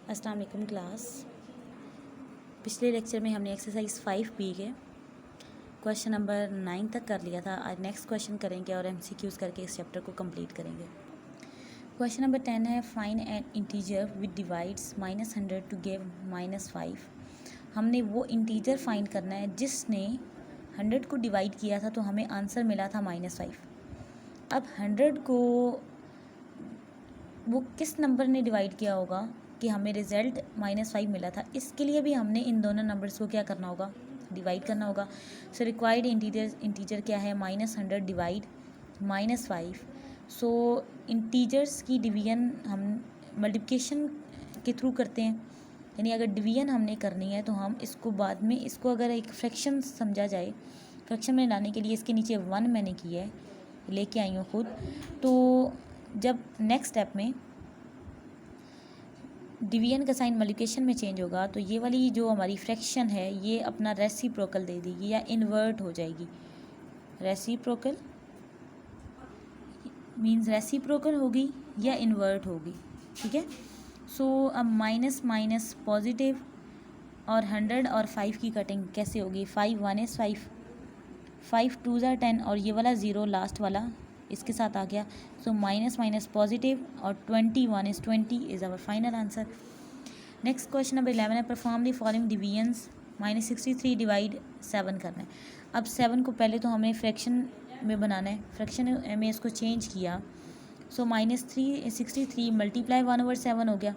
अस्सलाम वालेकुम क्लास। पिछले लेक्चर में हमने एक्सरसाइज 5B के क्वेश्चन नंबर 9 तक कर लिया था। आज नेक्स्ट क्वेश्चन करेंगे और MCQs करके इस चैप्टर को कंप्लीट करेंगे। क्वेश्चन नंबर 10 है find an integer with divides -100 to give -5। हमने वो इंटीजर फाइंड करना है जिसने 100 को डिवाइड किया था तो हमें आंसर मिला था -5। अब 100 को वो किस नंबर ने डिवाइड किया होगा कि हमें रिज़ल्ट -5 मिला था, इसके लिए भी हमने इन दोनों नंबर्स को क्या करना होगा, डिवाइड करना होगा। सो रिक्वायर्ड इंटीजर क्या है, -100 डिवाइड -5। सो इंटीजर्स की डिवीजन हम मल्टीप्लिकेशन के थ्रू करते हैं, यानी अगर डिवीजन हमने करनी है तो हम इसको बाद में इसको अगर एक फ्रैक्शन समझा जाए, फ्रैक्शन में लाने के लिए इसके नीचे 1 मैंने किया है, लेके आई हूँ खुद। तो जब नेक्स्ट स्टेप में डिवीजन का साइन मल्टीप्लिकेशन में चेंज होगा तो ये वाली जो हमारी फ्रैक्शन है ये अपना रेसिप्रोकल दे देगी या इन्वर्ट हो जाएगी। रेसिप्रोकल मींस रेसिप्रोकल होगी या इन्वर्ट होगी, ठीक है। सो अब माइनस माइनस पॉजिटिव और 100 और 5 की कटिंग कैसे होगी, 5 1 इज़ 5, 5 2 ज़ा 10 और ये वाला 0 लास्ट वाला इसके साथ आ गया। सो माइनस माइनस पॉजिटिव और 21 is 20 is our final answer. Next question number 11 है perform the following divisions -63 divide 7 करना है। अब 7 को पहले तो हमें फ्रैक्शन में बनाना है, फ्रैक्शन में इसको चेंज किया। सो -63 मल्टीप्लाई 1/7 हो गया,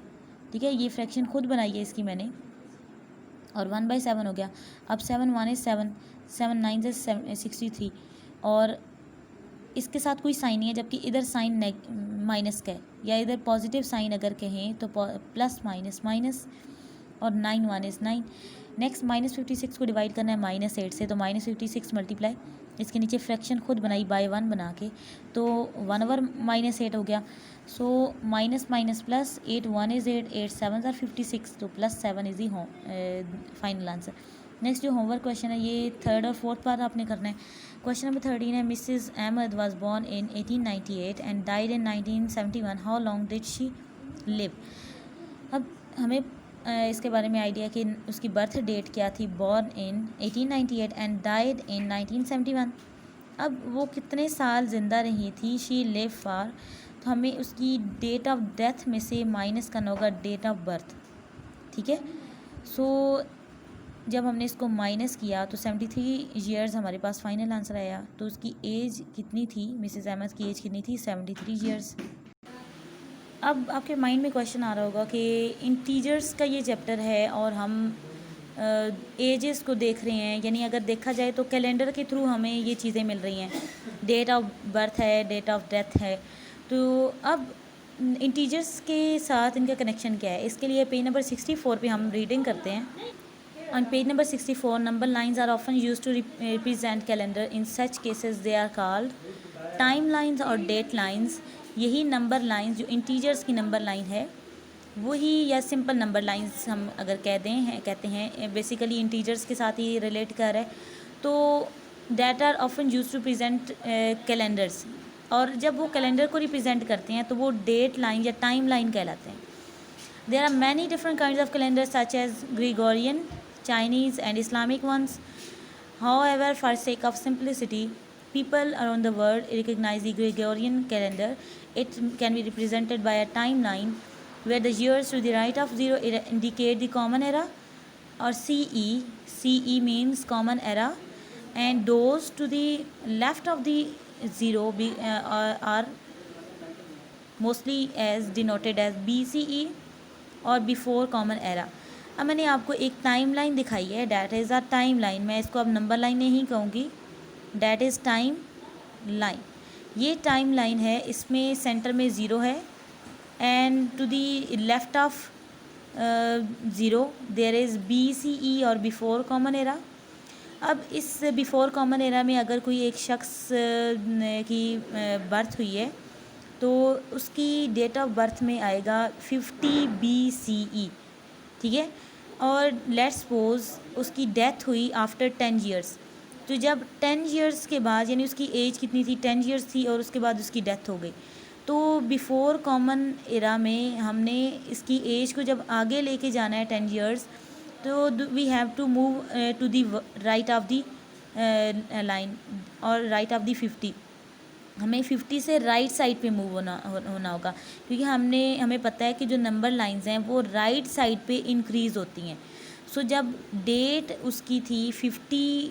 ठीक है। ये फ्रैक्शन खुद बनाई है इसकी मैंने, और 1/7 हो गया। अब 7 1 इज़ 7, 7 9 इज़ 63 और इसके साथ कोई साइन नहीं है, जबकि इधर साइन माइनस का है, या इधर पॉजिटिव साइन अगर कहें तो प्लस माइनस माइनस, और 9 1 इज़ 9। नेक्स्ट -56 को डिवाइड करना है -8 से, तो -56 मल्टीप्लाई इसके नीचे फ्रैक्शन खुद बनाई बाय 1 बना के, तो 1/-8 हो गया। So minus minus plus, 8 1 is 8, 8 7 are 56, तो +7 is the final answer. Next जो होमवर्क क्वेश्चन है ये 3rd और 4th पार्ट आपने करना है। क्वेश्चन नंबर 13 है Mrs Ahmad was born in 1898 and died in 1971, how long did she live. अब हमें इसके बारे में आइडिया कि उसकी बर्थ डेट क्या थी, born in 1898 and died in 1971। अब वो कितने साल ज़िंदा रही थी, शी लिव फॉर, तो हमें उसकी डेट ऑफ डेथ में से माइनस करना होगा डेट ऑफ बर्थ, ठीक है। सो जब हमने इसको माइनस किया तो 73 ईयर्स हमारे पास फाइनल आंसर आया। तो उसकी एज कितनी थी, मिसेस अहमद की एज कितनी थी, 73 ईयर्स। अब आपके माइंड में क्वेश्चन आ रहा होगा कि इंटीजर्स का ये चैप्टर है और हम एजेस को देख रहे हैं, यानी अगर देखा जाए तो कैलेंडर के थ्रू हमें ये चीज़ें मिल रही हैं, डेट ऑफ बर्थ है, डेट ऑफ डेथ है। तो अब इंटीजर्स के साथ इनका कनेक्शन क्या है, इसके लिए पेज नंबर 64 पे हम रीडिंग करते हैं। On page number 64, number lines are often used to represent calendar. In such cases, they are called timelines और date lines. यही नंबर लाइंस जो इंटीजर्स की नंबर लाइन है वही, या सिंपल नंबर लाइंस हम अगर कहते हैं बेसिकली इंटीजर्स के साथ ही रिलेट कर रहा है। तो that are often use to present calendars, और जब वो कैलेंडर को रिप्रेजेंट करते हैं तो वो डेट लाइन या टाइम लाइन कहलाते हैं। There are many different kinds of calendars such as Gregorian, Chinese and Islamic ones. However, for sake of simplicity, people around the world recognize the Gregorian calendar. It can be represented by a timeline where the years to the right of 0 indicate the common era, or CE means common era, and those to the left of the 0 are mostly as denoted as BCE और before common era. अब मैंने आपको एक time line दिखाई है, that is a time line, मैं इसको अब नंबर लाइन नहीं कहूँगी, डैट इज़ टाइम लाइन। ये टाइम लाइन है, इसमें सेंटर में 0 है and to the left of 0 there is BCE और बिफोर कॉमन एरा। अब इस बिफोर कॉमन एरा में अगर कोई एक शख्स की बर्थ हुई है तो उसकी डेट ऑफ बर्थ में आएगा 50 BCE, ठीक है। और लेट्स सपोज उसकी डेथ हुई आफ्टर 10 ईयर्स, तो जब 10 ईयर्स के बाद, यानी उसकी एज कितनी थी, 10 ईयर्स थी और उसके बाद उसकी डेथ हो गई, तो बिफ़ोर कॉमन एरा में हमने इसकी एज को जब आगे लेके जाना है 10 years, तो we have to move to the right of the line और राइट ऑफ दी 50। हमें 50 से राइट साइड पे मूव होना होगा, क्योंकि हमें पता है कि जो नंबर लाइंस हैं वो राइट साइड पे इंक्रीज़ होती हैं। सो जब डेट उसकी थी 50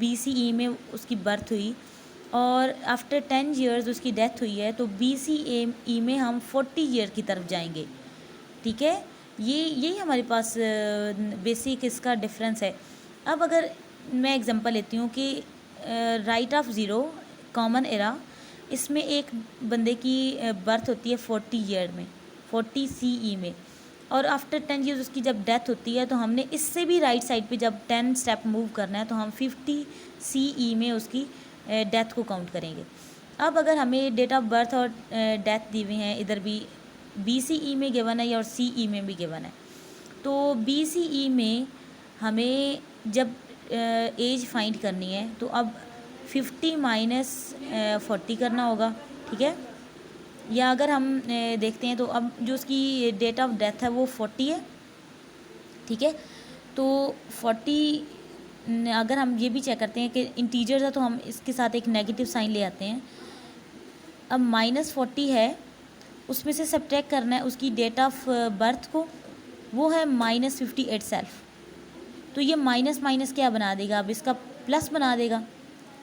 BCE में उसकी बर्थ हुई और आफ्टर 10 years उसकी डेथ हुई है, तो BCE में हम 40 year की तरफ जाएंगे। ठीक है, यही हमारे पास बेसिक इसका डिफरेंस है। अब अगर मैं एग्जांपल लेती हूँ कि right of zero common era, इसमें एक बंदे की बर्थ होती है 40 ईयर में, 40 CE में, और आफ्टर 10 years उसकी जब डेथ होती है, तो हमने इससे भी राइट साइड पे जब 10 स्टेप मूव करना है तो हम 50 CE में उसकी डेथ को काउंट करेंगे। अब अगर हमें डेट ऑफ बर्थ और डेथ दी हुई हैं, इधर भी BCE में गिवन है और CE में भी गिवन है, तो BCE में हमें जब एज फाइंड करनी है तो अब 50 माइनस 40 करना होगा। ठीक है, या अगर हम देखते हैं तो अब जो उसकी डेट ऑफ डेथ है वो 40 है। ठीक है, तो 40 अगर हम ये भी चेक करते हैं कि इंटीजर्स है तो हम इसके साथ एक नेगेटिव साइन ले आते हैं। अब -40 है, उसमें से सब्ट्रैक्ट करना है उसकी डेट ऑफ बर्थ को, वो है -58 सेल्फ। तो ये माइनस माइनस क्या बना देगा, अब इसका प्लस बना देगा।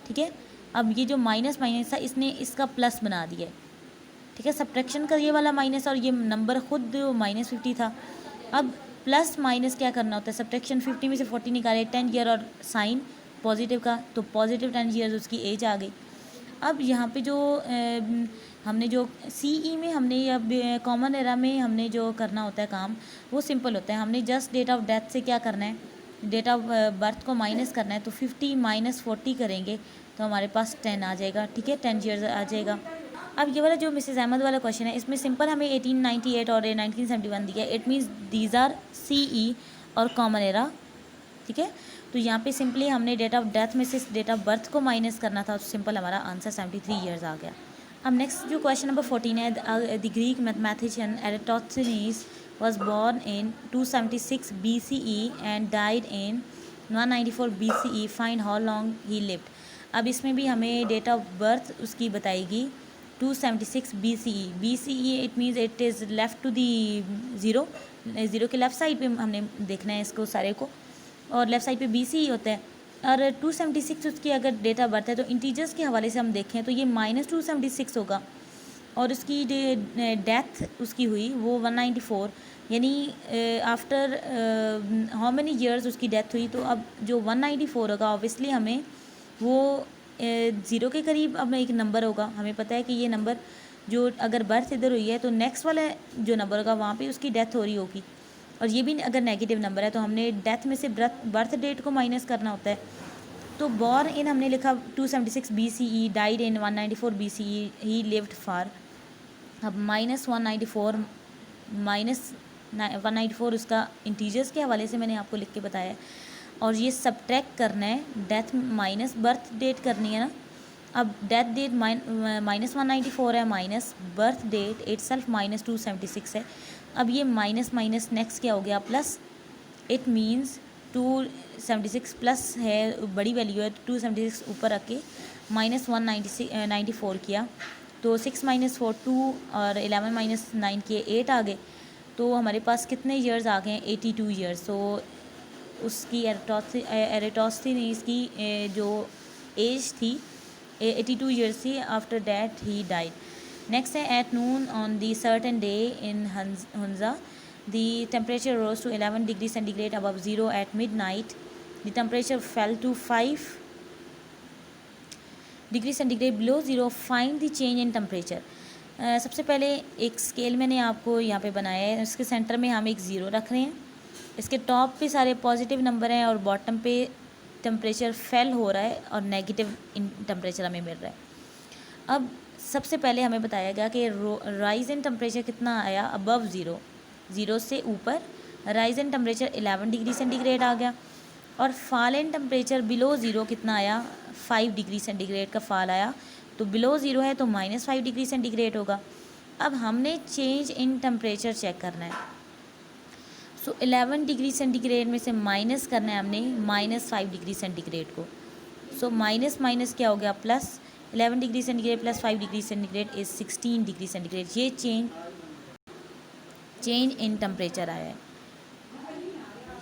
ठीक है, अब ये जो माइनस माइनस था इसने इसका प्लस बना दिया है। ठीक है, सब्ट्रैक्शन का ये वाला माइनस और ये नंबर खुद -50 था। अब प्लस माइनस क्या करना होता है, सब्ट्रैक्शन 50 में से 40 निकाले, 10 ईयर और साइन पॉजिटिव का, तो पॉजिटिव 10 ईयर्स उसकी एज आ गई। अब यहाँ पे जो हमने जो CE में हमने अब कॉमन एरा में हमने जो करना होता है काम, वो सिंपल होता है। हमने जस्ट डेट ऑफ डेथ से क्या करना है, डेट ऑफ बर्थ को माइनस करना है, तो 50 माइनस 40 करेंगे तो हमारे पास 10 आ जाएगा। ठीक है, 10 ईयर्स आ जाएगा। अब ये वाला जो मिसेस अहमद वाला क्वेश्चन है, इसमें सिंपल हमें 1898 और 1971 दिया है। It means these are CE और कॉमन एरा। ठीक है, तो यहाँ पे सिंपली हमने डेट ऑफ डेथ में से डेट ऑफ बर्थ को माइनस करना था, तो सिंपल हमारा आंसर 73 ईयर्स आ गया। अब नेक्स्ट जो क्वेश्चन नंबर 14 है, the Greek mathematician Eratosthenes was born in 276 BCE and died in 194 BCE. Find how long he lived. अब इसमें भी हमें डेट ऑफ बर्थ उसकी बताएगी 276 BCE। BCE it means it is left to the zero, zero के left side पे हमने देखना है इसको सारे को, और लेफ़्ट साइड पे BCE होता है। और 276 उसकी अगर डेट ऑफ बर्थ है तो इंटीजर्स के हवाले से हम देखें तो ये -276 होगा, और उसकी डेथ उसकी हुई वो 194, यानी आफ्टर हाउ मेनी ईयर्स उसकी डेथ हुई। तो अब जो 194 होगा ऑब्वियसली हमें वो ज़ीरो के करीब अब एक नंबर होगा। हमें पता है कि ये नंबर जो अगर बर्थ इधर हुई है तो नेक्स्ट वाला जो नंबर होगा वहाँ पे उसकी डेथ हो रही होगी, और ये भी अगर नेगेटिव नंबर है तो हमने डेथ में से बर्थ डेट को माइनस करना होता है। तो बॉर्न इन हमने लिखा 276 BCE, died in 194 BCE, he lived for. अब -194 उसका इंटीजर्स के हवाले से मैंने आपको लिख के बताया है, और ये सब्ट्रैक्ट करना है डेथ माइनस बर्थ डेट करनी है ना। अब डेथ डेट -194 है, minus birth date itself -276 है। अब ये माइनस माइनस नेक्स्ट क्या हो गया, प्लस। इट मीन्स 276 प्लस है, बड़ी वैल्यू है, 276 ऊपर रख के -194 किया, तो 6 - 4 2 और 11 - 9 किए 8 आ गए। तो हमारे पास कितने ईयर्स आ गए हैं, 82 ईयर्स। तो उसकी एरिस्टोथेनिस की जो एज थी 82 ईयर्स थी। After that he died. Next है, at noon on the certain day in Hunza the temperature rose to 11 degree centigrade above zero. At midnight the temperature fell to 5 degree centigrade below zero. Find the change in temperature. सबसे पहले एक scale मैंने आपको यहाँ पे बनाया है, इसके सेंटर में हम एक ज़ीरो रख रहे हैं, इसके टॉप पे सारे पॉजिटिव नंबर हैं और बॉटम पे टेम्परेचर फेल हो रहा है और नेगेटिव टेम्परेचर हमें मिल रहा है। अब सबसे पहले हमें बताया गया कि राइज इन टेम्परेचर कितना आया, अबव ज़ीरो, ज़ीरो से ऊपर rise in temperature 11 degree centigrade आ गया, और fall in temperature below zero कितना आया, 5 डिग्री सेंटीग्रेड का फॉल आया। तो बिलो ज़ीरो है तो -5 डिग्री सेंटीग्रेड होगा। अब हमने चेंज इन टेम्परेचर चेक करना है। सो 11 डिग्री सेंटीग्रेड में से माइनस करना है हमने -5 डिग्री सेंटीग्रेड को। सो माइनस माइनस क्या हो गया plus, 11 degree centigrade plus 5 degree centigrade is 16 degree centigrade. ये चेंज इन टेम्परेचर आया है।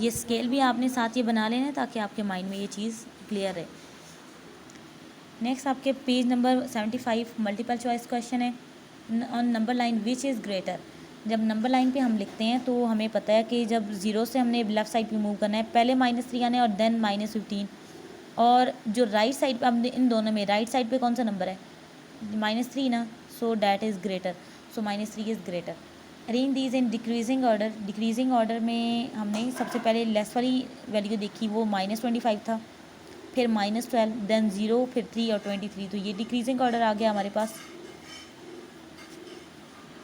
ये स्केल भी आपने साथ ये बना लेना है ताकि आपके माइंड में ये चीज़ क्लियर है। नेक्स्ट आपके page number 75 multiple choice question है। On number line which is greater. जब नंबर लाइन पे हम लिखते हैं तो हमें पता है कि जब ज़ीरो से हमने लेफ़्ट साइड पे मूव करना है, पहले -3 आना है और देन -15, और जो राइट साइड पे हमने इन दोनों में राइट साइड पे कौन सा नंबर है, -3 ना, so that is greater, so -3 is greater. Arrange these in decreasing order. Decreasing order में हमने सबसे पहले लेस वाली वैल्यू देखी, वो -25 था, फिर -12, देन 0, फिर 3 और 23। तो ये डिक्रीजिंग ऑर्डर आ गया हमारे पास।